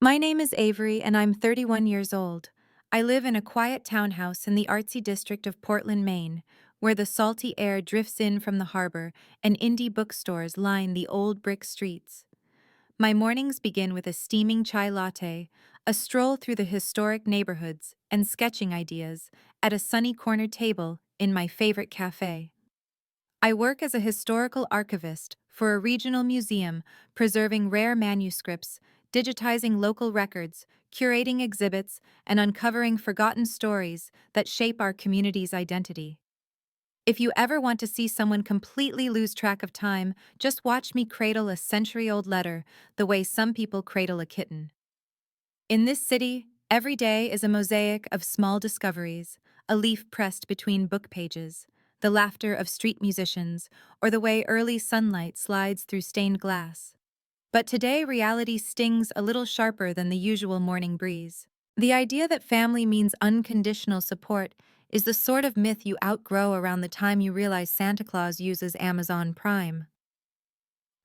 My name is Avery and I'm 31 years old. I live in a quiet townhouse in the artsy district of Portland, Maine, where the salty air drifts in from the harbor and indie bookstores line the old brick streets. My mornings begin with a steaming chai latte, a stroll through the historic neighborhoods, and sketching ideas at a sunny corner table in my favorite cafe. I work as a historical archivist for a regional museum, preserving rare manuscripts, digitizing local records, curating exhibits, and uncovering forgotten stories that shape our community's identity. If you ever want to see someone completely lose track of time, just watch me cradle a century-old letter the way some people cradle a kitten. In this city, every day is a mosaic of small discoveries, a leaf pressed between book pages, the laughter of street musicians, or the way early sunlight slides through stained glass. But today, reality stings a little sharper than the usual morning breeze. The idea that family means unconditional support is the sort of myth you outgrow around the time you realize Santa Claus uses Amazon Prime.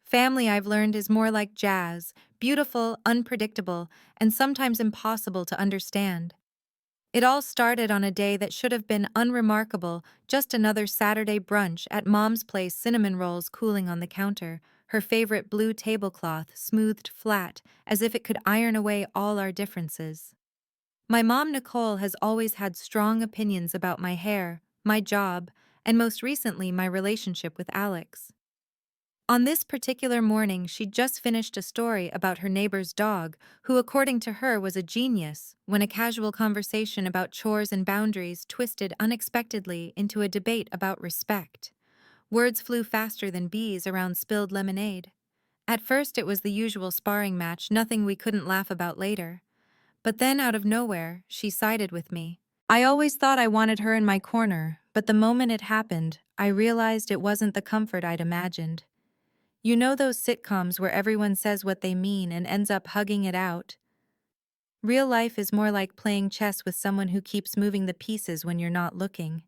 Family, I've learned, is more like jazz, beautiful, unpredictable, and sometimes impossible to understand. It all started on a day that should have been unremarkable, just another Saturday brunch at Mom's place, cinnamon rolls cooling on the counter, her favorite blue tablecloth smoothed flat as if it could iron away all our differences. My mom, Nicole, has always had strong opinions about my hair, my job, and most recently my relationship with Alex. On this particular morning, she'd just finished a story about her neighbor's dog, who, according to her, was a genius, when a casual conversation about chores and boundaries twisted unexpectedly into a debate about respect. Words flew faster than bees around spilled lemonade. At first, it was the usual sparring match, nothing we couldn't laugh about later. But then, out of nowhere, she sided with me. I always thought I wanted her in my corner, but the moment it happened, I realized it wasn't the comfort I'd imagined. You know those sitcoms where everyone says what they mean and ends up hugging it out? Real life is more like playing chess with someone who keeps moving the pieces when you're not looking.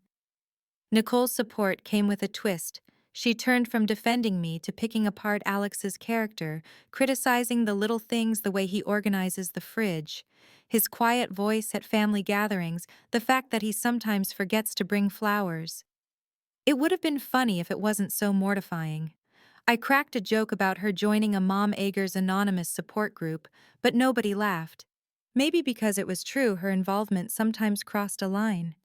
Nicole's support came with a twist. She turned from defending me to picking apart Alex's character, criticizing the little things, the way he organizes the fridge, his quiet voice at family gatherings, the fact that he sometimes forgets to bring flowers. It would have been funny if it wasn't so mortifying. I cracked a joke about her joining a Mom Eggers anonymous support group, but nobody laughed. Maybe because it was true, her involvement sometimes crossed a line.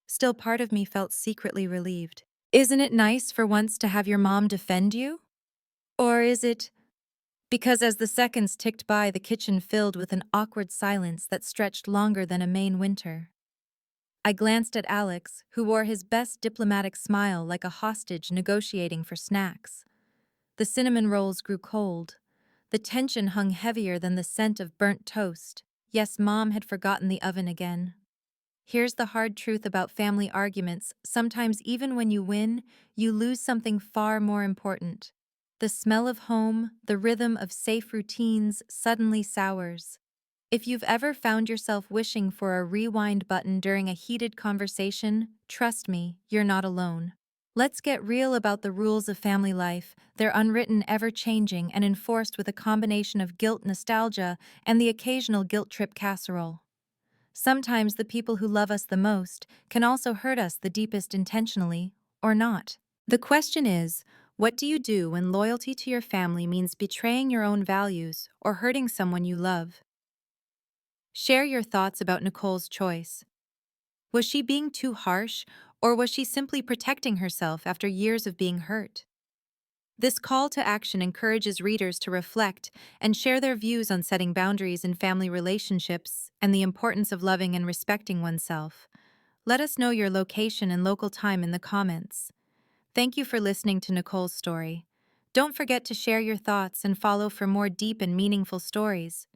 Still, part of me felt secretly relieved. Isn't it nice for once to have your mom defend you? Or is it because as the seconds ticked by, the kitchen filled with an awkward silence that stretched longer than a Maine winter? I glanced at Alex, who wore his best diplomatic smile like a hostage negotiating for snacks. The cinnamon rolls grew cold. The tension hung heavier than the scent of burnt toast. Yes, Mom had forgotten the oven again. Here's the hard truth about family arguments. Sometimes even when you win, you lose something far more important. The smell of home, the rhythm of safe routines suddenly sours. If you've ever found yourself wishing for a rewind button during a heated conversation, trust me, you're not alone. Let's get real about the rules of family life. They're unwritten, ever-changing, and enforced with a combination of guilt, nostalgia, and the occasional guilt trip casserole. Sometimes the people who love us the most can also hurt us the deepest intentionally, or not. The question is, what do you do when loyalty to your family means betraying your own values or hurting someone you love? Share your thoughts about Nicole's choice. Was she being too harsh, or was she simply protecting herself after years of being hurt? This call to action encourages readers to reflect and share their views on setting boundaries in family relationships and the importance of loving and respecting oneself. Let us know your location and local time in the comments. Thank you for listening to Nicole's story. Don't forget to share your thoughts and follow for more deep and meaningful stories.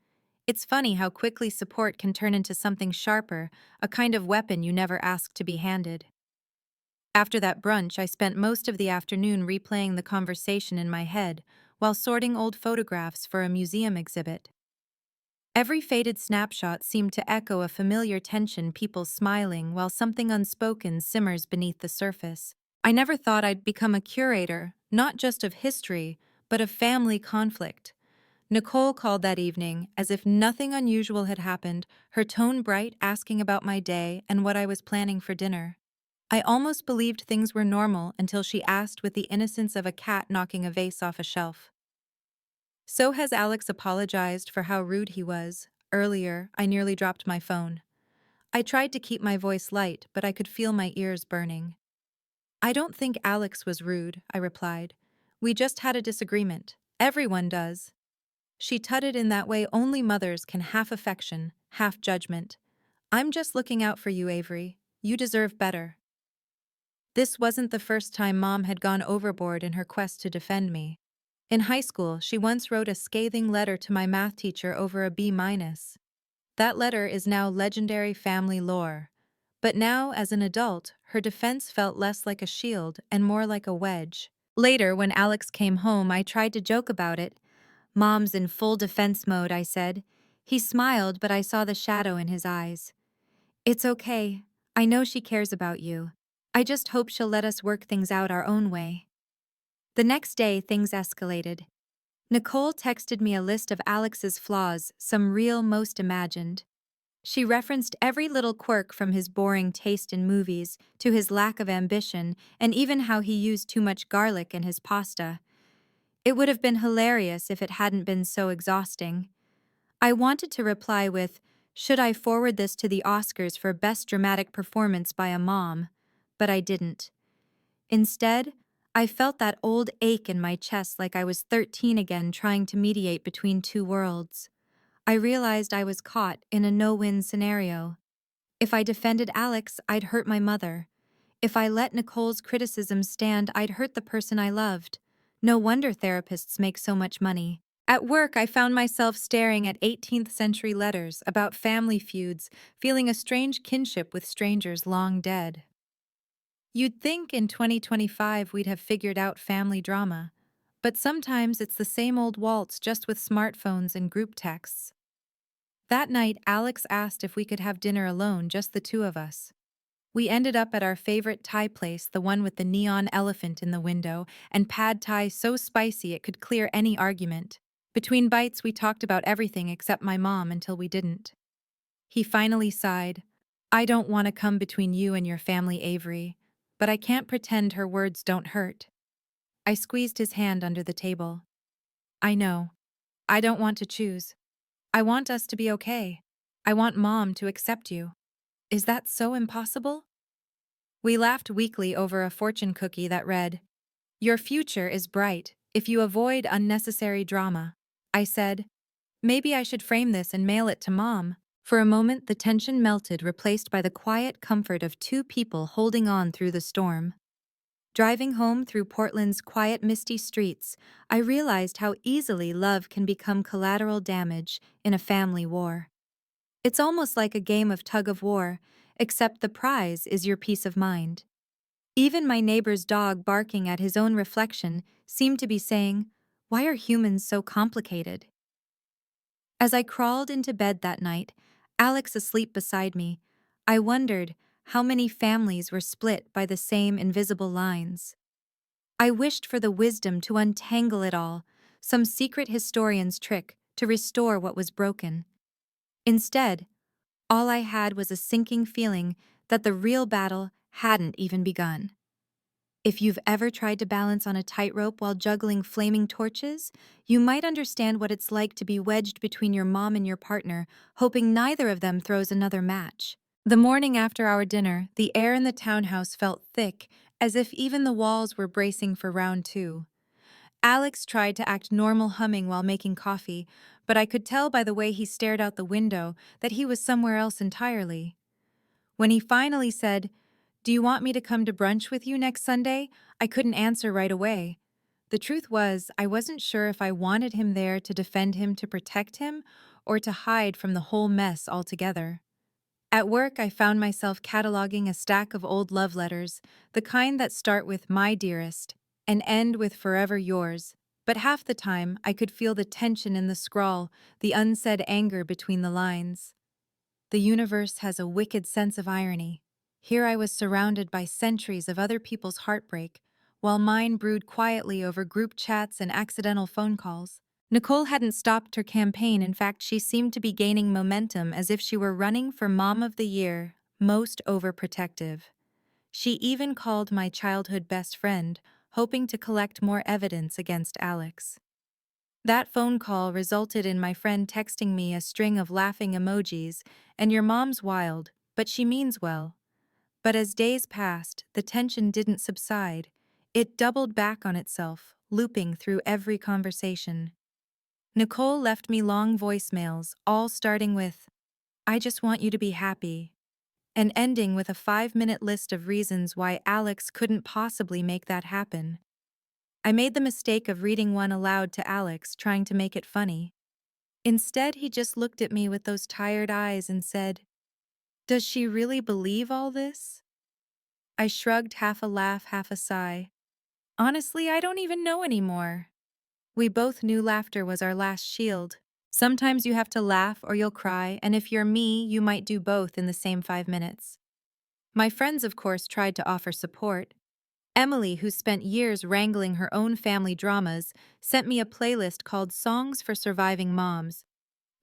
It's funny how quickly support can turn into something sharper, a kind of weapon you never asked to be handed. After that brunch, I spent most of the afternoon replaying the conversation in my head while sorting old photographs for a museum exhibit. Every faded snapshot seemed to echo a familiar tension, people smiling while something unspoken simmers beneath the surface. I never thought I'd become a curator, not just of history, but of family conflict. Nicole called that evening, as if nothing unusual had happened, her tone bright, asking about my day and what I was planning for dinner. I almost believed things were normal until she asked with the innocence of a cat knocking a vase off a shelf. "So has Alex apologized for how rude he was? Earlier, I nearly dropped my phone." I tried to keep my voice light, but I could feel my ears burning. "I don't think Alex was rude," I replied. "We just had a disagreement. Everyone does." She tutted in that way only mothers can, half affection, half judgment. "I'm just looking out for you, Avery. You deserve better." This wasn't the first time Mom had gone overboard in her quest to defend me. In high school, she once wrote a scathing letter to my math teacher over a B-. That letter is now legendary family lore. But now, as an adult, her defense felt less like a shield and more like a wedge. Later, when Alex came home, I tried to joke about it. "Mom's in full defense mode," I said. He smiled, but I saw the shadow in his eyes. "It's okay. I know she cares about you. I just hope she'll let us work things out our own way." The next day, things escalated. Nicole texted me a list of Alex's flaws, some real, most imagined. She referenced every little quirk from his boring taste in movies to his lack of ambition and even how he used too much garlic in his pasta. It would have been hilarious if it hadn't been so exhausting. I wanted to reply with, "Should I forward this to the Oscars for Best Dramatic Performance by a Mom?" But I didn't. Instead, I felt that old ache in my chest, like I was 13 again, trying to mediate between two worlds. I realized I was caught in a no-win scenario. If I defended Alex, I'd hurt my mother. If I let Nicole's criticism stand, I'd hurt the person I loved. No wonder therapists make so much money. At work, I found myself staring at 18th century letters about family feuds, feeling a strange kinship with strangers long dead. You'd think in 2025 we'd have figured out family drama, but sometimes it's the same old waltz, just with smartphones and group texts. That night, Alex asked if we could have dinner alone, just the two of us. We ended up at our favorite Thai place, the one with the neon elephant in the window, and pad Thai so spicy it could clear any argument. Between bites, we talked about everything except my mom until we didn't. He finally sighed. "I don't want to come between you and your family, Avery, but I can't pretend her words don't hurt." I squeezed his hand under the table. "I know. I don't want to choose. I want us to be okay. I want Mom to accept you." "Is that so impossible?" We laughed weakly over a fortune cookie that read, "Your future is bright if you avoid unnecessary drama." I said, "Maybe I should frame this and mail it to Mom." For a moment, the tension melted, replaced by the quiet comfort of two people holding on through the storm. Driving home through Portland's quiet, misty streets, I realized how easily love can become collateral damage in a family war. It's almost like a game of tug-of-war, except the prize is your peace of mind. Even my neighbor's dog, barking at his own reflection, seemed to be saying, "Why are humans so complicated?" As I crawled into bed that night, Alex asleep beside me, I wondered how many families were split by the same invisible lines. I wished for the wisdom to untangle it all, some secret historian's trick to restore what was broken. Instead, all I had was a sinking feeling that the real battle hadn't even begun. If you've ever tried to balance on a tightrope while juggling flaming torches, you might understand what it's like to be wedged between your mom and your partner, hoping neither of them throws another match. The morning after our dinner, the air in the townhouse felt thick, as if even the walls were bracing for round two. Alex tried to act normal, humming while making coffee, but I could tell by the way he stared out the window that he was somewhere else entirely. When he finally said, "Do you want me to come to brunch with you next Sunday?" I couldn't answer right away. The truth was, I wasn't sure if I wanted him there to defend him, to protect him, or to hide from the whole mess altogether. At work, I found myself cataloging a stack of old love letters, the kind that start with "My dearest" and end with "Forever yours." But half the time, I could feel the tension in the scrawl, the unsaid anger between the lines. The universe has a wicked sense of irony. Here I was surrounded by centuries of other people's heartbreak, while mine brewed quietly over group chats and accidental phone calls. Nicole hadn't stopped her campaign. In fact, she seemed to be gaining momentum as if she were running for Mom of the Year, most overprotective. She even called my childhood best friend, hoping to collect more evidence against Alex. That phone call resulted in my friend texting me a string of laughing emojis, and your mom's wild, but she means well. But as days passed, the tension didn't subside. It doubled back on itself, looping through every conversation. Nicole left me long voicemails, all starting with, "I just want you to be happy," and ending with a 5-minute list of reasons why Alex couldn't possibly make that happen. I made the mistake of reading one aloud to Alex, trying to make it funny. Instead, he just looked at me with those tired eyes and said, "Does she really believe all this?" I shrugged, half a laugh, half a sigh. Honestly, I don't even know anymore. We both knew laughter was our last shield. Sometimes you have to laugh or you'll cry, and if you're me, you might do both in the same 5 minutes. My friends, of course, tried to offer support. Emily, who spent years wrangling her own family dramas, sent me a playlist called Songs for Surviving Moms.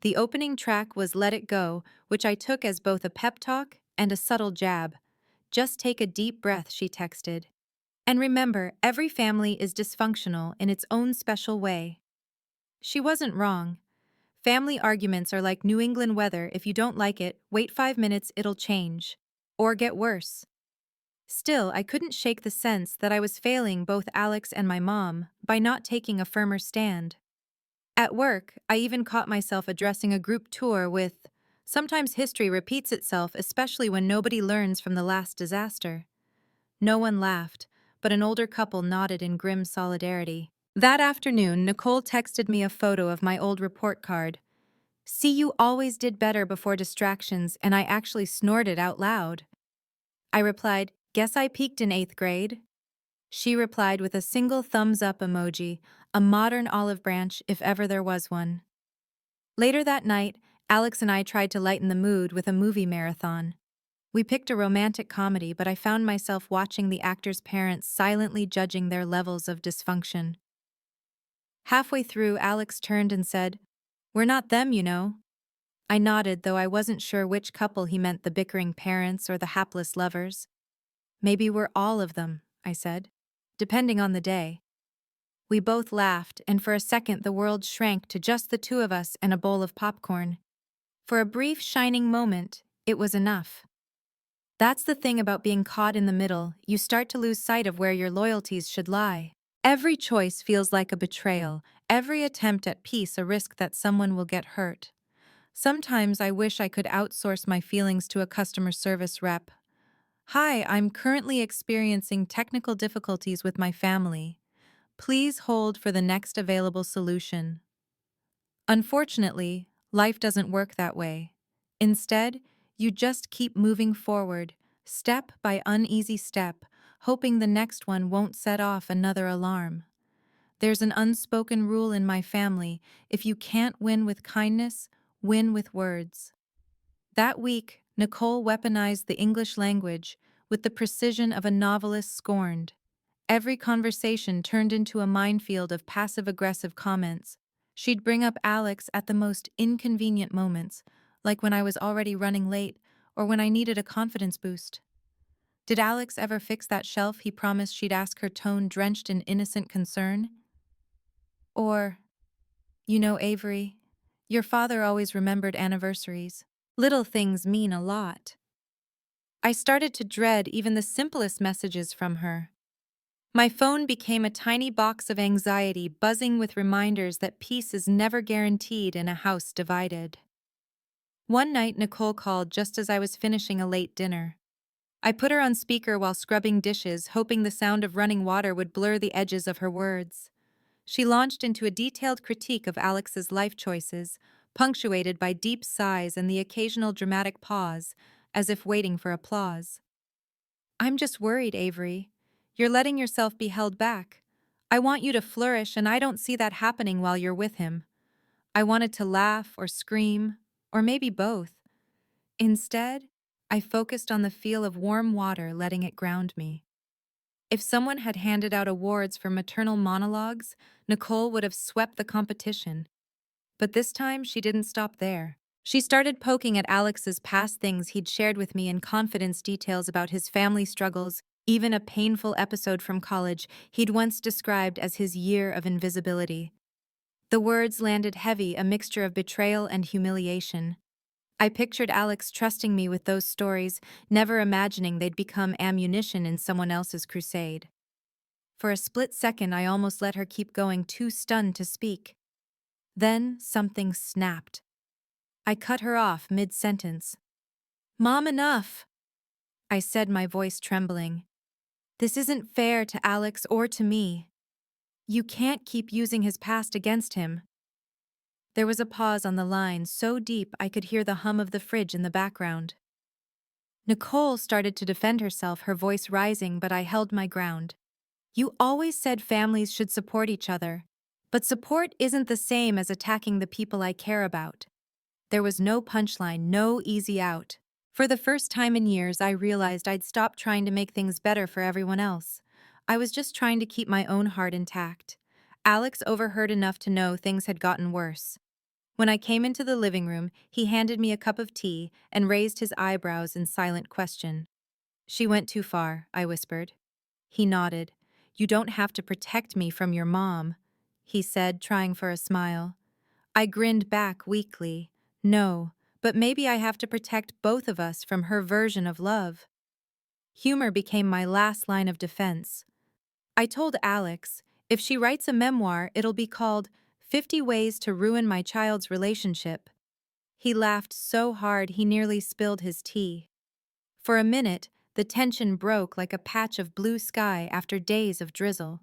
The opening track was Let It Go, which I took as both a pep talk and a subtle jab. "Just take a deep breath," she texted. "And remember, every family is dysfunctional in its own special way." She wasn't wrong. Family arguments are like New England weather. If you don't like it, wait 5 minutes, it'll change. Or get worse. Still, I couldn't shake the sense that I was failing both Alex and my mom by not taking a firmer stand. At work, I even caught myself addressing a group tour with, "Sometimes history repeats itself, especially when nobody learns from the last disaster." No one laughed, but an older couple nodded in grim solidarity. That afternoon, Nicole texted me a photo of my old report card. "See, you always did better before distractions," and I actually snorted out loud. I replied, "Guess I peaked in 8th grade." She replied with a single thumbs up emoji, a modern olive branch if ever there was one. Later that night, Alex and I tried to lighten the mood with a movie marathon. We picked a romantic comedy, but I found myself watching the actors' parents silently judging their levels of dysfunction. Halfway through, Alex turned and said, "We're not them, you know." I nodded, though I wasn't sure which couple he meant, the bickering parents or the hapless lovers. "Maybe we're all of them," I said, "depending on the day." We both laughed, and for a second the world shrank to just the two of us and a bowl of popcorn. For a brief, shining moment, it was enough. That's the thing about being caught in the middle, you start to lose sight of where your loyalties should lie. Every choice feels like a betrayal, every attempt at peace a risk that someone will get hurt. Sometimes I wish I could outsource my feelings to a customer service rep. "Hi, I'm currently experiencing technical difficulties with my family. Please hold for the next available solution." Unfortunately, life doesn't work that way. Instead, you just keep moving forward, step by uneasy step, hoping the next one won't set off another alarm. There's an unspoken rule in my family: if you can't win with kindness, win with words. That week, Nicole weaponized the English language with the precision of a novelist scorned. Every conversation turned into a minefield of passive-aggressive comments. She'd bring up Alex at the most inconvenient moments, like when I was already running late or when I needed a confidence boost. Did Alex ever fix that shelf he promised she'd, ask her, tone drenched in innocent concern? Or, Avery, your father always remembered anniversaries. Little things mean a lot. I started to dread even the simplest messages from her. My phone became a tiny box of anxiety, buzzing with reminders that peace is never guaranteed in a house divided. One night, Nicole called just as I was finishing a late dinner. I put her on speaker while scrubbing dishes, hoping the sound of running water would blur the edges of her words. She launched into a detailed critique of Alex's life choices, punctuated by deep sighs and the occasional dramatic pause, as if waiting for applause. "I'm just worried, Avery. You're letting yourself be held back. I want you to flourish, and I don't see that happening while you're with him." I wanted to laugh or scream, or maybe both. Instead, I focused on the feel of warm water letting it ground me. If someone had handed out awards for maternal monologues, Nicole would have swept the competition. But this time, she didn't stop there. She started poking at Alex's past things he'd shared with me in confidence details about his family struggles, even a painful episode from college he'd once described as his year of invisibility. The words landed heavy, a mixture of betrayal and humiliation. I pictured Alex trusting me with those stories, never imagining they'd become ammunition in someone else's crusade. For a split second, I almost let her keep going, too stunned to speak. Then something snapped. I cut her off mid-sentence. "Mom, enough!" I said, my voice trembling. "This isn't fair to Alex or to me. You can't keep using his past against him." There was a pause on the line, so deep I could hear the hum of the fridge in the background. Nicole started to defend herself, her voice rising, but I held my ground. "You always said families should support each other. But support isn't the same as attacking the people I care about." There was no punchline, no easy out. For the first time in years, I realized I'd stopped trying to make things better for everyone else. I was just trying to keep my own heart intact. Alex overheard enough to know things had gotten worse. When I came into the living room, he handed me a cup of tea and raised his eyebrows in silent question. "She went too far," I whispered. He nodded. "You don't have to protect me from your mom," he said, trying for a smile. I grinned back weakly. "No, but maybe I have to protect both of us from her version of love." Humor became my last line of defense. I told Alex, if she writes a memoir, it'll be called 50 Ways to Ruin My Child's Relationship. He laughed so hard he nearly spilled his tea. For a minute, the tension broke like a patch of blue sky after days of drizzle.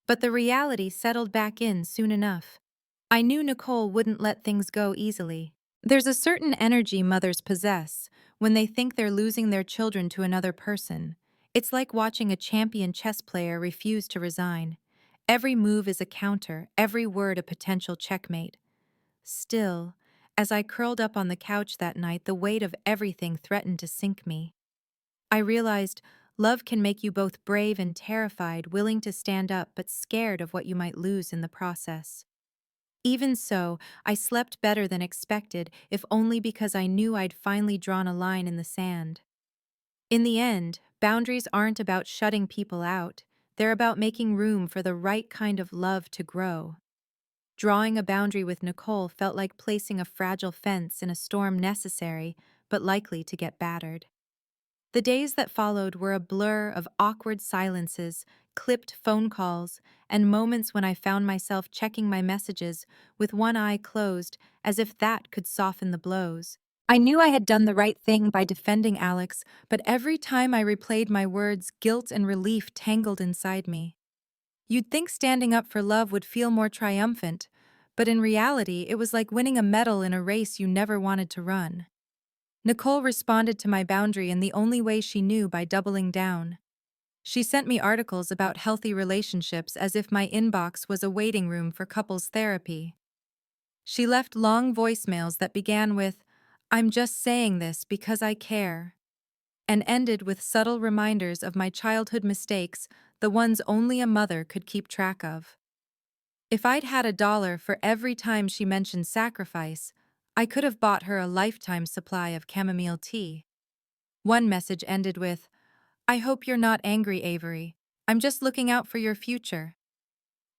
But the reality settled back in soon enough. I knew Nicole wouldn't let things go easily. There's a certain energy mothers possess when they think they're losing their children to another person. It's like watching a champion chess player refuse to resign. Every move is a counter, every word a potential checkmate. Still, as I curled up on the couch that night, the weight of everything threatened to sink me. I realized love can make you both brave and terrified, willing to stand up but scared of what you might lose in the process. Even so, I slept better than expected, if only because I knew I'd finally drawn a line in the sand. In the end, boundaries aren't about shutting people out, they're about making room for the right kind of love to grow. Drawing a boundary with Nicole felt like placing a fragile fence in a storm necessary, but likely to get battered. The days that followed were a blur of awkward silences, clipped phone calls, and moments when I found myself checking my messages with one eye closed, as if that could soften the blows. I knew I had done the right thing by defending Alex, but every time I replayed my words, guilt and relief tangled inside me. You'd think standing up for love would feel more triumphant, but in reality, it was like winning a medal in a race you never wanted to run. Nicole responded to my boundary in the only way she knew, by doubling down. She sent me articles about healthy relationships as if my inbox was a waiting room for couples therapy. She left long voicemails that began with, "I'm just saying this because I care," and ended with subtle reminders of my childhood mistakes, the ones only a mother could keep track of. If I'd had $1 for every time she mentioned sacrifice, I could have bought her a lifetime supply of chamomile tea. One message ended with, "I hope you're not angry, Avery. I'm just looking out for your future."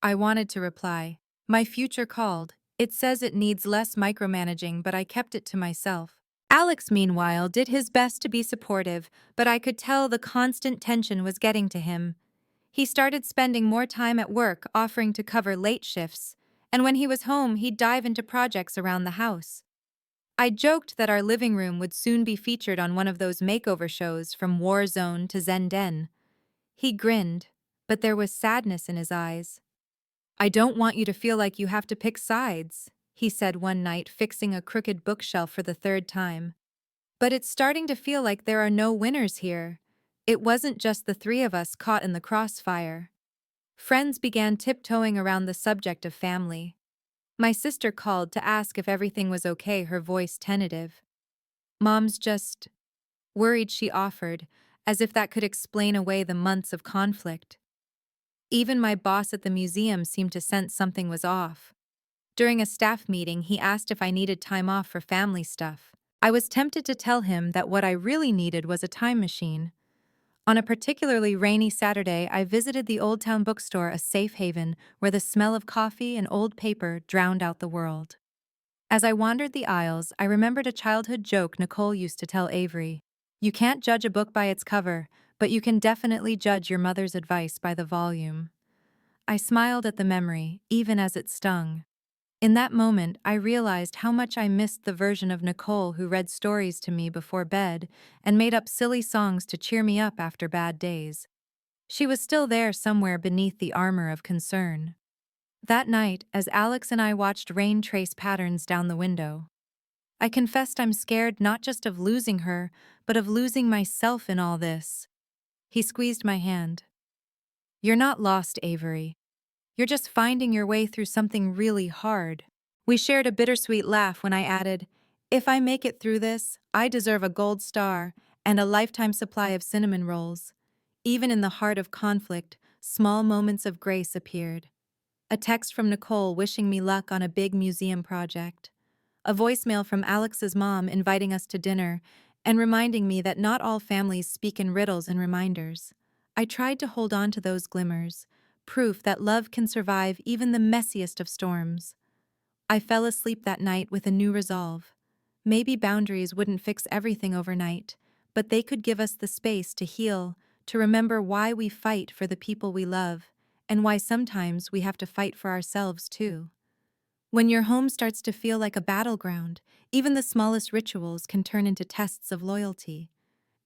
I wanted to reply, "My future called. It says it needs less micromanaging," but I kept it to myself. Alex, meanwhile, did his best to be supportive, but I could tell the constant tension was getting to him. He started spending more time at work, offering to cover late shifts, and when he was home, he'd dive into projects around the house. I joked that our living room would soon be featured on one of those makeover shows, from War Zone to Zen Den. He grinned, but there was sadness in his eyes. "I don't want you to feel like you have to pick sides," he said one night, fixing a crooked bookshelf for the third time. "But it's starting to feel like there are no winners here. It wasn't just the three of us caught in the crossfire." Friends began tiptoeing around the subject of family. My sister called to ask if everything was okay, her voice tentative. "Mom's just worried," she offered, as if that could explain away the months of conflict. Even my boss at the museum seemed to sense something was off. During a staff meeting, he asked if I needed time off for family stuff. I was tempted to tell him that what I really needed was a time machine. On a particularly rainy Saturday, I visited the Old Town bookstore, a safe haven where the smell of coffee and old paper drowned out the world. As I wandered the aisles, I remembered a childhood joke Nicole used to tell Avery. You can't judge a book by its cover, but you can definitely judge your mother's advice by the volume. I smiled at the memory, even as it stung. In that moment, I realized how much I missed the version of Nicole who read stories to me before bed and made up silly songs to cheer me up after bad days. She was still there somewhere beneath the armor of concern. That night, as Alex and I watched rain trace patterns down the window, I confessed I'm scared not just of losing her, but of losing myself in all this. He squeezed my hand. You're not lost, Avery. You're just finding your way through something really hard. We shared a bittersweet laugh when I added, if I make it through this, I deserve a gold star and a lifetime supply of cinnamon rolls. Even in the heart of conflict, small moments of grace appeared. A text from Nicole wishing me luck on a big museum project. A voicemail from Alex's mom inviting us to dinner and reminding me that not all families speak in riddles and reminders. I tried to hold on to those glimmers, proof that love can survive even the messiest of storms. I fell asleep that night with a new resolve. Maybe boundaries wouldn't fix everything overnight, but they could give us the space to heal, to remember why we fight for the people we love, and why sometimes we have to fight for ourselves too. When your home starts to feel like a battleground, even the smallest rituals can turn into tests of loyalty.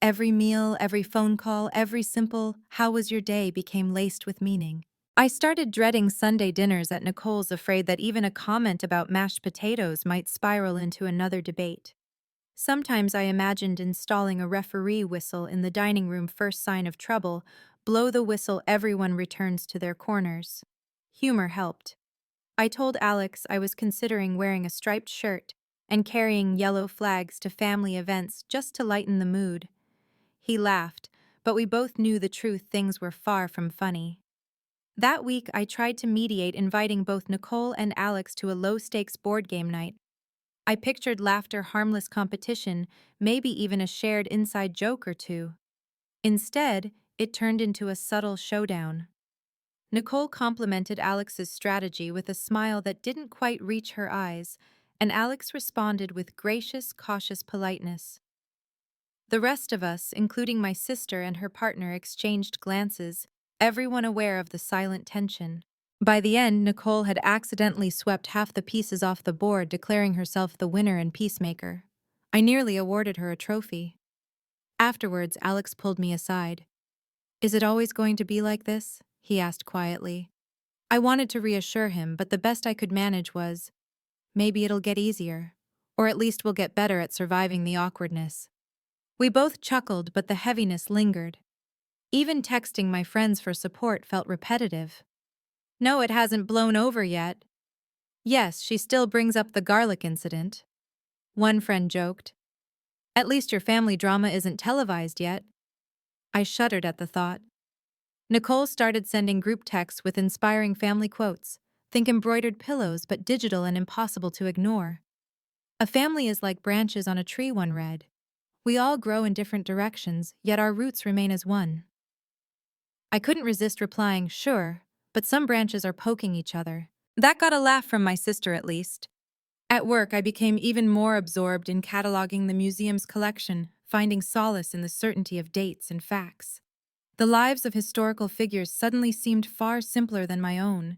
Every meal, every phone call, every simple, "How was your day?" became laced with meaning. I started dreading Sunday dinners at Nicole's, afraid that even a comment about mashed potatoes might spiral into another debate. Sometimes I imagined installing a referee whistle in the dining room, first sign of trouble, blow the whistle, everyone returns to their corners. Humor helped. I told Alex I was considering wearing a striped shirt and carrying yellow flags to family events just to lighten the mood. He laughed, but we both knew the truth, things were far from funny. That week, I tried to mediate, inviting both Nicole and Alex to a low-stakes board game night. I pictured laughter, harmless competition, maybe even a shared inside joke or two. Instead, it turned into a subtle showdown. Nicole complimented Alex's strategy with a smile that didn't quite reach her eyes, and Alex responded with gracious, cautious politeness. The rest of us, including my sister and her partner, exchanged glances, everyone aware of the silent tension. By the end, Nicole had accidentally swept half the pieces off the board, declaring herself the winner and peacemaker. I nearly awarded her a trophy. Afterwards, Alex pulled me aside. "Is it always going to be like this?" he asked quietly. I wanted to reassure him, but the best I could manage was, "Maybe it'll get easier. Or at least we'll get better at surviving the awkwardness." We both chuckled, but the heaviness lingered. Even texting my friends for support felt repetitive. "No, it hasn't blown over yet." "Yes, she still brings up the garlic incident," one friend joked. "At least your family drama isn't televised yet." I shuddered at the thought. Nicole started sending group texts with inspiring family quotes. Think embroidered pillows, but digital and impossible to ignore. "A family is like branches on a tree," one read. "We all grow in different directions, yet our roots remain as one." I couldn't resist replying, "Sure, but some branches are poking each other." That got a laugh from my sister, at least. At work, I became even more absorbed in cataloging the museum's collection, finding solace in the certainty of dates and facts. The lives of historical figures suddenly seemed far simpler than my own.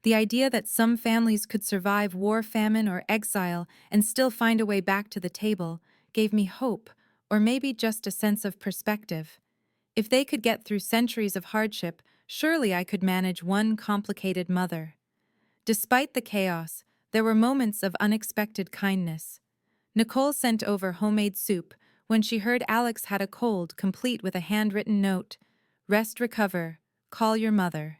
The idea that some families could survive war, famine, or exile and still find a way back to the table gave me hope, or maybe just a sense of perspective. If they could get through centuries of hardship, surely I could manage one complicated mother. Despite the chaos, there were moments of unexpected kindness. Nicole sent over homemade soup when she heard Alex had a cold, complete with a handwritten note. "Rest, recover, call your mother."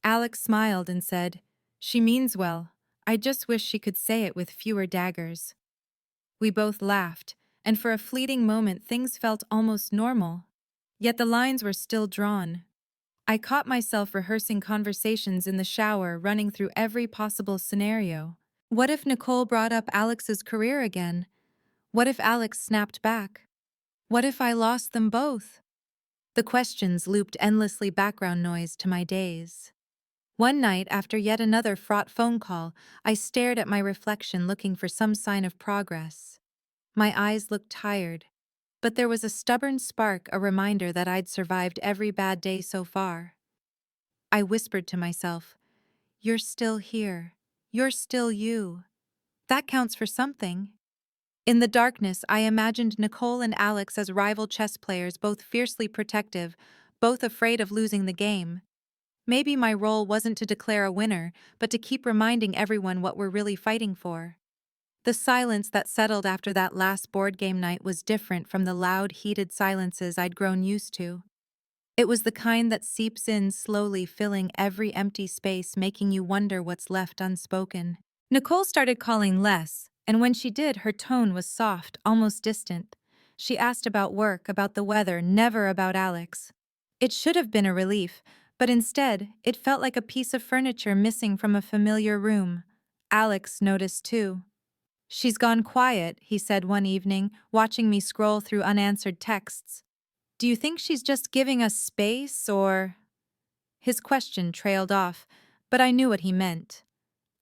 Alex smiled and said, "She means well. I just wish she could say it with fewer daggers." We both laughed, and for a fleeting moment things felt almost normal. Yet the lines were still drawn. I caught myself rehearsing conversations in the shower, running through every possible scenario. What if Nicole brought up Alex's career again? What if Alex snapped back? What if I lost them both? The questions looped endlessly background noise to my days. One night, after yet another fraught phone call, I stared at my reflection looking for some sign of progress. My eyes looked tired, but there was a stubborn spark, a reminder that I'd survived every bad day so far. I whispered to myself, "You're still here. You're still you. That counts for something." In the darkness, I imagined Nicole and Alex as rival chess players, both fiercely protective, both afraid of losing the game. Maybe my role wasn't to declare a winner, but to keep reminding everyone what we're really fighting for. The silence that settled after that last board game night was different from the loud, heated silences I'd grown used to. It was the kind that seeps in slowly, filling every empty space, making you wonder what's left unspoken. Nicole started calling less, and when she did, her tone was soft, almost distant. She asked about work, about the weather, never about Alex. It should have been a relief, but instead, it felt like a piece of furniture missing from a familiar room. Alex noticed too. "She's gone quiet," he said one evening, watching me scroll through unanswered texts. "Do you think she's just giving us space, or—" His question trailed off, but I knew what he meant.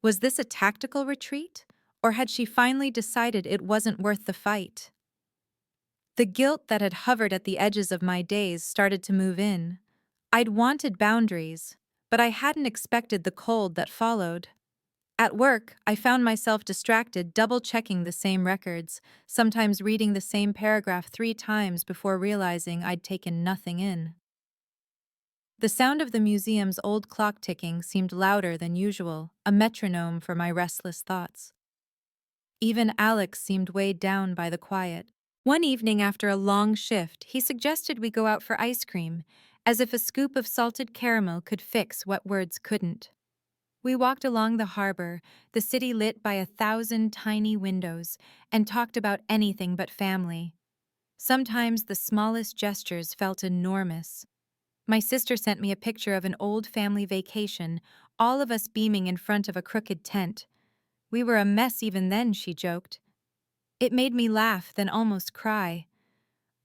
Was this a tactical retreat, or had she finally decided it wasn't worth the fight? The guilt that had hovered at the edges of my days started to move in. I'd wanted boundaries, but I hadn't expected the cold that followed. At work, I found myself distracted, double-checking the same records, sometimes reading the same paragraph 3 times before realizing I'd taken nothing in. The sound of the museum's old clock ticking seemed louder than usual, a metronome for my restless thoughts. Even Alex seemed weighed down by the quiet. One evening after a long shift, he suggested we go out for ice cream, as if a scoop of salted caramel could fix what words couldn't. We walked along the harbor, the city lit by 1,000 tiny windows, and talked about anything but family. Sometimes the smallest gestures felt enormous. My sister sent me a picture of an old family vacation, all of us beaming in front of a crooked tent. "We were a mess even then," she joked. It made me laugh, then almost cry.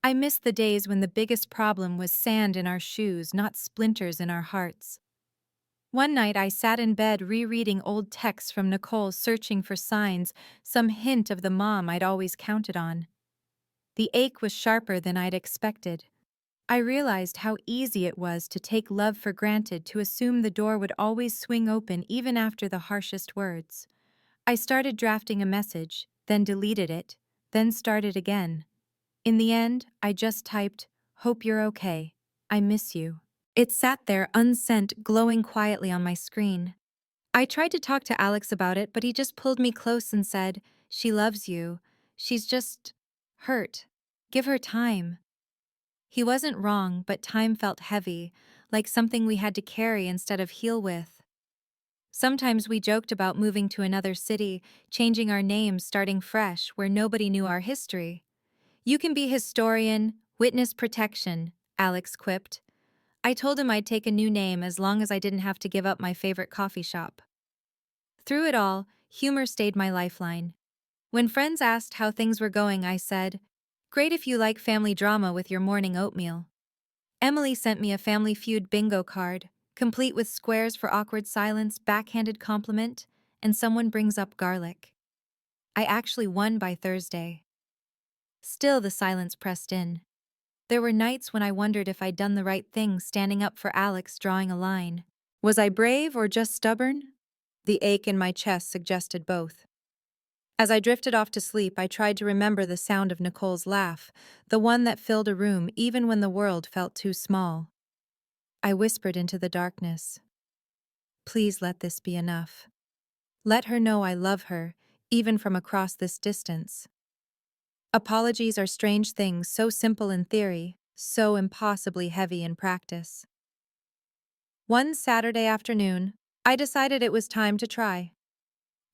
I missed the days when the biggest problem was sand in our shoes, not splinters in our hearts. One night I sat in bed rereading old texts from Nicole, searching for signs, some hint of the mom I'd always counted on. The ache was sharper than I'd expected. I realized how easy it was to take love for granted, to assume the door would always swing open even after the harshest words. I started drafting a message, then deleted it, then started again. In the end, I just typed, "Hope you're okay. I miss you." It sat there unsent, glowing quietly on my screen. I tried to talk to Alex about it, but he just pulled me close and said, "She loves you. She's just hurt. Give her time." He wasn't wrong, but time felt heavy, like something we had to carry instead of heal with. Sometimes we joked about moving to another city, changing our names, starting fresh, where nobody knew our history. "You can be historian, witness protection," Alex quipped. I told him I'd take a new name as long as I didn't have to give up my favorite coffee shop. Through it all, humor stayed my lifeline. When friends asked how things were going, I said, "Great if you like family drama with your morning oatmeal." Emily sent me a Family Feud bingo card, complete with squares for awkward silence, backhanded compliment, and someone brings up garlic. I actually won by Thursday. Still, the silence pressed in. There were nights when I wondered if I'd done the right thing, standing up for Alex, drawing a line. Was I brave or just stubborn? The ache in my chest suggested both. As I drifted off to sleep, I tried to remember the sound of Nicole's laugh, the one that filled a room even when the world felt too small. I whispered into the darkness, "Please let this be enough. Let her know I love her, even from across this distance." Apologies are strange things, so simple in theory, so impossibly heavy in practice. One Saturday afternoon, I decided it was time to try.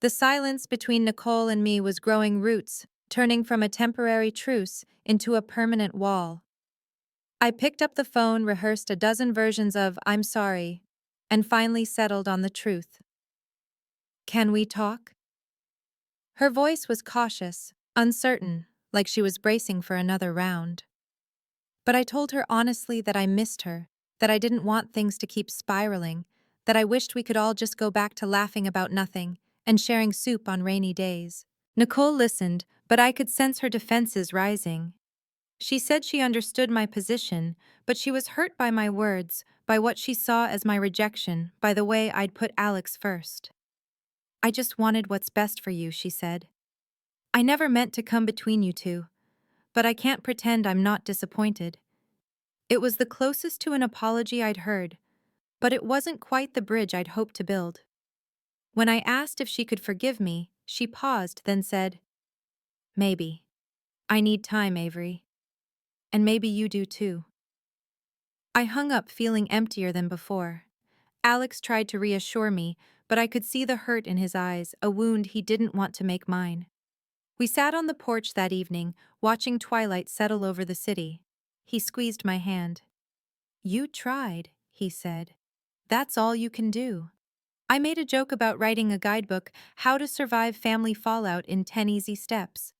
The silence between Nicole and me was growing roots, turning from a temporary truce into a permanent wall. I picked up the phone, rehearsed a dozen versions of "I'm sorry," and finally settled on the truth. "Can we talk?" Her voice was cautious, uncertain, like she was bracing for another round. But I told her honestly that I missed her, that I didn't want things to keep spiraling, that I wished we could all just go back to laughing about nothing and sharing soup on rainy days. Nicole listened, but I could sense her defenses rising. She said she understood my position, but she was hurt by my words, by what she saw as my rejection, by the way I'd put Alex first. "I just wanted what's best for you," she said. "I never meant to come between you two, but I can't pretend I'm not disappointed." It was the closest to an apology I'd heard, but it wasn't quite the bridge I'd hoped to build. When I asked if she could forgive me, she paused, then said, "Maybe. I need time, Avery. And maybe you do too." I hung up feeling emptier than before. Alex tried to reassure me, but I could see the hurt in his eyes, a wound he didn't want to make mine. We sat on the porch that evening, watching twilight settle over the city. He squeezed my hand. "You tried," he said. "That's all you can do." I made a joke about writing a guidebook, "How to Survive Family Fallout in 10 Easy Steps."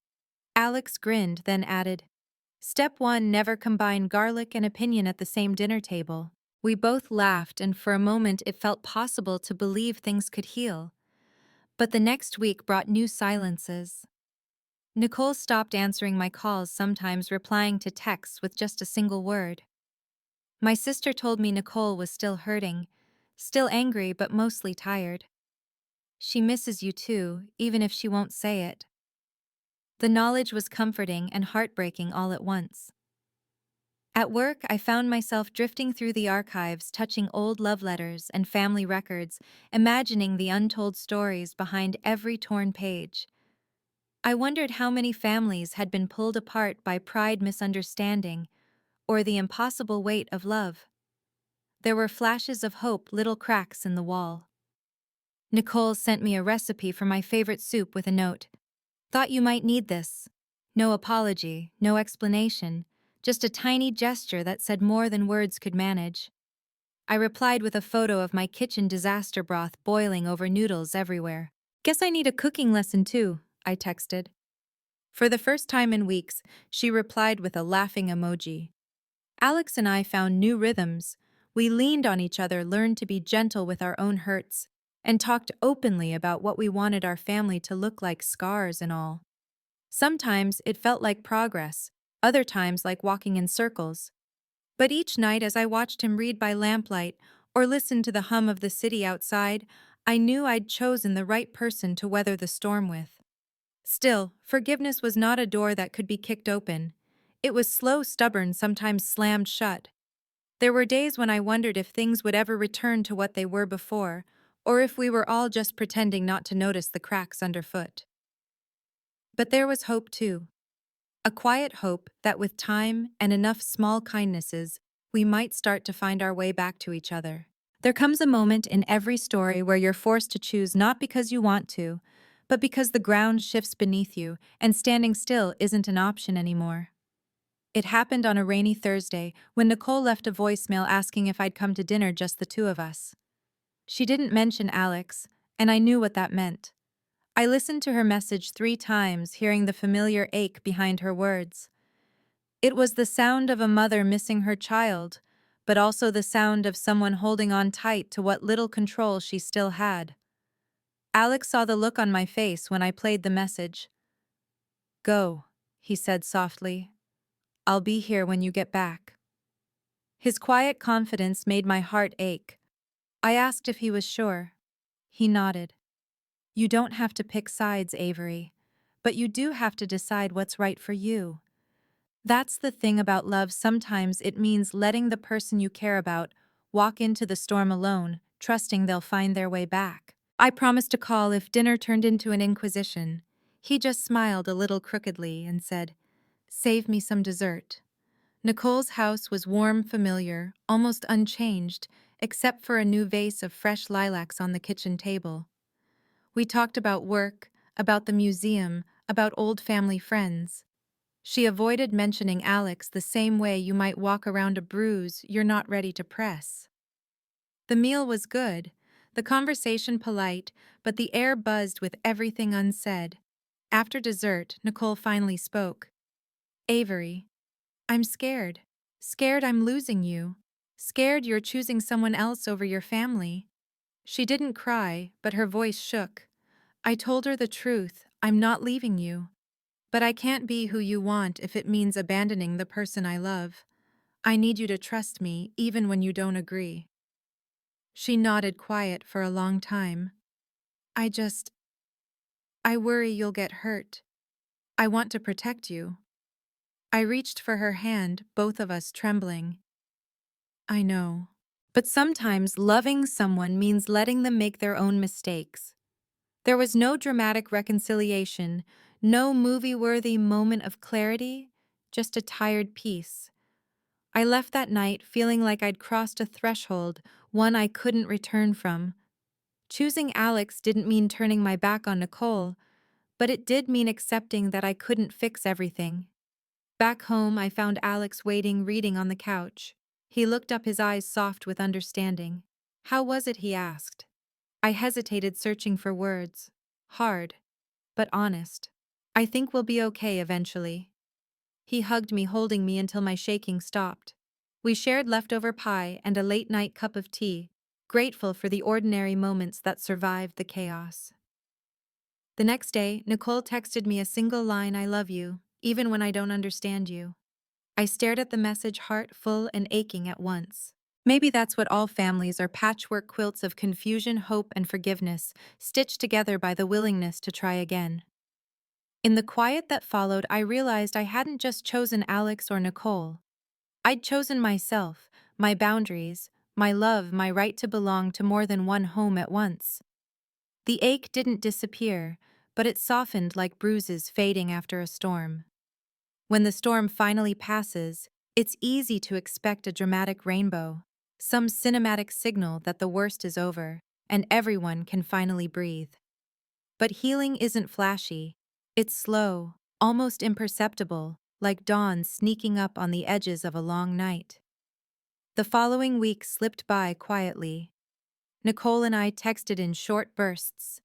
Alex grinned, then added, "Step 1, never combine garlic and opinion at the same dinner table." We both laughed, and for a moment it felt possible to believe things could heal. But the next week brought new silences. Nicole stopped answering my calls, sometimes replying to texts with just a single word. My sister told me Nicole was still hurting, still angry but mostly tired. "She misses you too, even if she won't say it." The knowledge was comforting and heartbreaking all at once. At work, I found myself drifting through the archives, touching old love letters and family records, imagining the untold stories behind every torn page. I wondered how many families had been pulled apart by pride, misunderstanding, or the impossible weight of love. There were flashes of hope, little cracks in the wall. Nicole sent me a recipe for my favorite soup with a note. "Thought you might need this." No apology, no explanation, just a tiny gesture that said more than words could manage. I replied with a photo of my kitchen disaster broth boiling over noodles everywhere. "Guess I need a cooking lesson too," I texted. For the first time in weeks, she replied with a laughing emoji. Alex and I found new rhythms. We leaned on each other, learned to be gentle with our own hurts, and talked openly about what we wanted our family to look like, scars and all. Sometimes it felt like progress, other times like walking in circles. But each night as I watched him read by lamplight or listened to the hum of the city outside, I knew I'd chosen the right person to weather the storm with. Still, forgiveness was not a door that could be kicked open. It was slow, stubborn, sometimes slammed shut. There were days when I wondered if things would ever return to what they were before, or if we were all just pretending not to notice the cracks underfoot. But there was hope too. A quiet hope that with time and enough small kindnesses, we might start to find our way back to each other. There comes a moment in every story where you're forced to choose, not because you want to, but because the ground shifts beneath you and standing still isn't an option anymore. It happened on a rainy Thursday when Nicole left a voicemail asking if I'd come to dinner, just the two of us. She didn't mention Alex, and I knew what that meant. I listened to her message 3 times, hearing the familiar ache behind her words. It was the sound of a mother missing her child, but also the sound of someone holding on tight to what little control she still had. Alex saw the look on my face when I played the message. "Go," he said softly. "I'll be here when you get back." His quiet confidence made my heart ache. I asked if he was sure. He nodded. "You don't have to pick sides, Avery, but you do have to decide what's right for you. That's the thing about love. Sometimes it means letting the person you care about walk into the storm alone, trusting they'll find their way back." I promised to call if dinner turned into an inquisition. He just smiled a little crookedly and said, "Save me some dessert." Nicole's house was warm, familiar, almost unchanged, except for a new vase of fresh lilacs on the kitchen table. We talked about work, about the museum, about old family friends. She avoided mentioning Alex the same way you might walk around a bruise you're not ready to press. The meal was good, the conversation polite, but the air buzzed with everything unsaid. After dessert, Nicole finally spoke. Avery, I'm scared. Scared I'm losing you. Scared you're choosing someone else over your family. She didn't cry, but her voice shook. I told her the truth, I'm not leaving you. But I can't be who you want if it means abandoning the person I love. I need you to trust me, even when you don't agree. She nodded quiet for a long time. I worry you'll get hurt. I want to protect you. I reached for her hand, both of us trembling. I know. But sometimes loving someone means letting them make their own mistakes. There was no dramatic reconciliation, no movie-worthy moment of clarity, just a tired peace. I left that night feeling like I'd crossed a threshold, one I couldn't return from. Choosing Alex didn't mean turning my back on Nicole, but it did mean accepting that I couldn't fix everything. Back home, I found Alex waiting, reading on the couch. He looked up, his eyes soft with understanding. How was it, he asked. I hesitated, searching for words. Hard, but honest. I think we'll be okay eventually. He hugged me, holding me until my shaking stopped. We shared leftover pie and a late-night cup of tea, grateful for the ordinary moments that survived the chaos. The next day, Nicole texted me a single line, I love you, even when I don't understand you. I stared at the message, heart full and aching at once. Maybe that's what all families are, patchwork quilts of confusion, hope, and forgiveness, stitched together by the willingness to try again. In the quiet that followed, I realized I hadn't just chosen Alex or Nicole. I'd chosen myself, my boundaries, my love, my right to belong to more than one home at once. The ache didn't disappear, but it softened like bruises fading after a storm. When the storm finally passes, it's easy to expect a dramatic rainbow, some cinematic signal that the worst is over, and everyone can finally breathe. But healing isn't flashy. It's slow, almost imperceptible, like dawn sneaking up on the edges of a long night. The following week slipped by quietly. Nicole and I texted in short bursts.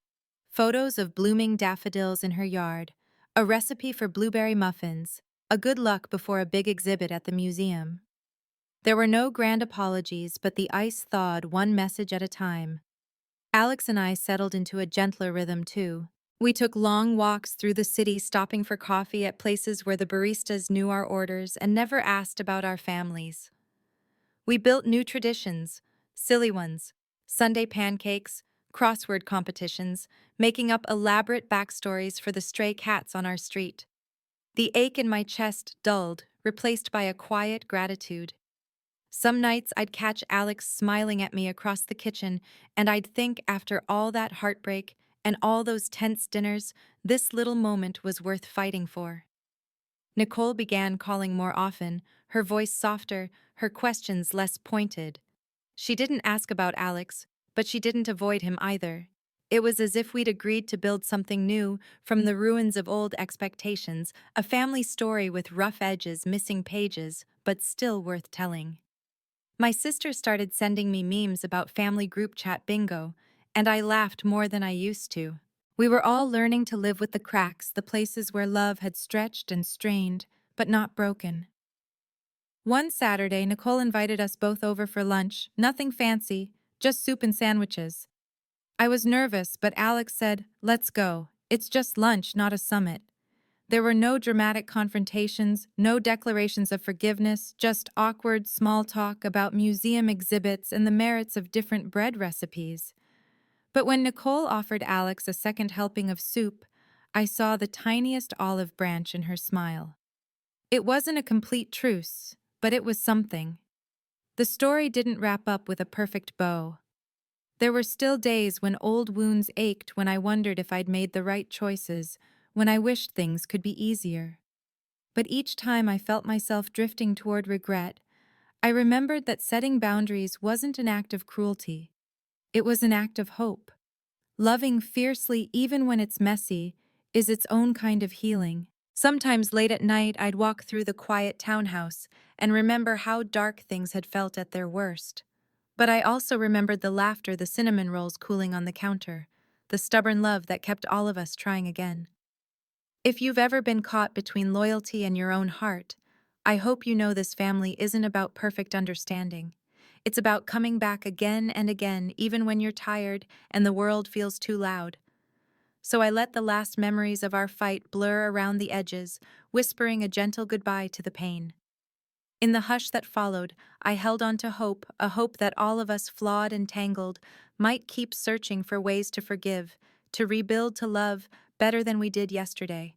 Photos of blooming daffodils in her yard, a recipe for blueberry muffins, a good luck before a big exhibit at the museum. There were no grand apologies, but the ice thawed one message at a time. Alex and I settled into a gentler rhythm too. We took long walks through the city, stopping for coffee at places where the baristas knew our orders and never asked about our families. We built new traditions, silly ones, Sunday pancakes, crossword competitions, making up elaborate backstories for the stray cats on our street. The ache in my chest dulled, replaced by a quiet gratitude. Some nights I'd catch Alex smiling at me across the kitchen, and I'd think, after all that heartbreak and all those tense dinners, this little moment was worth fighting for. Nicole began calling more often, her voice softer, her questions less pointed. She didn't ask about Alex, but she didn't avoid him either. It was as if we'd agreed to build something new from the ruins of old expectations, a family story with rough edges, missing pages, but still worth telling. My sister started sending me memes about family group chat bingo, and I laughed more than I used to. We were all learning to live with the cracks, the places where love had stretched and strained, but not broken. One Saturday, Nicole invited us both over for lunch, nothing fancy, just soup and sandwiches. I was nervous, but Alex said, "Let's go. It's just lunch, not a summit." There were no dramatic confrontations, no declarations of forgiveness, just awkward small talk about museum exhibits and the merits of different bread recipes. But when Nicole offered Alex a second helping of soup, I saw the tiniest olive branch in her smile. It wasn't a complete truce, but it was something. The story didn't wrap up with a perfect bow. There were still days when old wounds ached, when I wondered if I'd made the right choices, when I wished things could be easier. But each time I felt myself drifting toward regret, I remembered that setting boundaries wasn't an act of cruelty. It was an act of hope. Loving fiercely, even when it's messy, is its own kind of healing. Sometimes late at night, I'd walk through the quiet townhouse and remember how dark things had felt at their worst. But I also remembered the laughter, the cinnamon rolls cooling on the counter, the stubborn love that kept all of us trying again. If you've ever been caught between loyalty and your own heart, I hope you know this family isn't about perfect understanding. It's about coming back again and again, even when you're tired and the world feels too loud. So I let the last memories of our fight blur around the edges, whispering a gentle goodbye to the pain. In the hush that followed, I held on to hope, a hope that all of us, flawed and tangled, might keep searching for ways to forgive, to rebuild, to love better than we did yesterday.